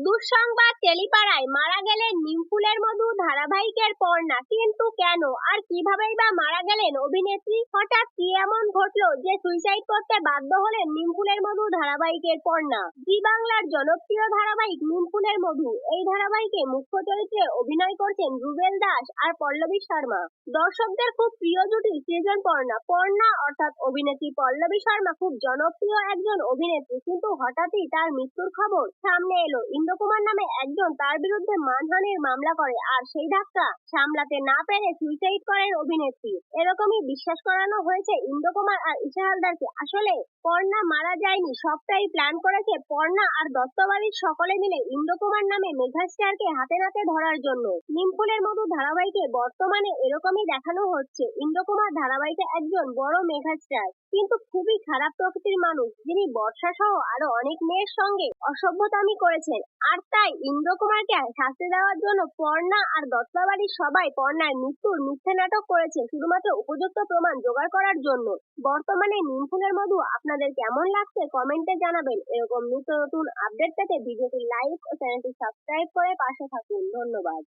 দুঃসংবাদ, টেলিপাড়ায় মারা গেলেন নিমফুলের মধু ধারাবাহিকের পর্ণা। কিন্তু কেন আর কিভাবেই বা মারা গেলেন অভিনেত্রী? হঠাৎ কি এমন ঘটলো যে সুইসাইড করতে বাধ্য হলেন নিমফুলের মধু ধারাবাহিকের পর্ণা? জি বাংলার জনপ্রিয় ধারাবাহিক নিমফুলের মধু, এই ধারাবাহিকে মুখ্য চরিত্রে অভিনয় করছেন রুবেল দাস আর পল্লবী শর্মা। দর্শকদের খুব প্রিয় জুটি সৃজন পর্ণা। পর্ণা অর্থাৎ অভিনেত্রী পল্লবী শর্মা খুব জনপ্রিয় একজন অভিনেত্রী, কিন্তু হঠাৎই তার মৃত্যুর খবর সামনে এলো। ইন্দ্রকুমার নামে একজন তার বিরুদ্ধে মানহানির মামলা করে, আর সেই ধাক্কা সামলাতে না পেরে সুইসাইড করেন অভিনেত্রী। এরকমই বিশ্বাস করানো হয়েছে ইন্দ্রকুমার আর ঈশা হালদারকে। আসলে পর্ণা মারা যায়নি, সবটাই প্ল্যান করেছে পর্ণা আর দত্তবাড়ির সকলে মিলে ইন্দ্রকুমার নামে মেগাস্টারকে হাতে নাতে ধরার জন্য। নিমফুলের মধু ধারাবাহিকে বর্তমানে এরকমই দেখানো হচ্ছে। ইন্দ্রকুমার ধারাবাহিকে একজন বড় মেগাস্টার, কিন্তু খুবই খারাপ প্রকৃতির মানুষ, যিনি বর্ষা সহ আরো অনেক মেয়ের সঙ্গে অসভ্যতামি করেছেন। আর তাই ইন্দ্রকুমারকে শাস্তি দেওয়ার জন্য পর্ণা আর দত্তবাড়ির সবাই পর্ণার মৃত্যুর মিথ্যে নাটক করেছে, শুধুমাত্র উপযুক্ত প্রমাণ জোগাড় করার জন্য। বর্তমানে নিমফুলের মধু আপনাদের কেমন লাগছে কমেন্টে জানাবেন। এরকম নিত্য নতুন আপডেট পেতে ভিডিওটি লাইক ও চ্যানেলটি সাবস্ক্রাইব করে পাশে থাকুন। ধন্যবাদ।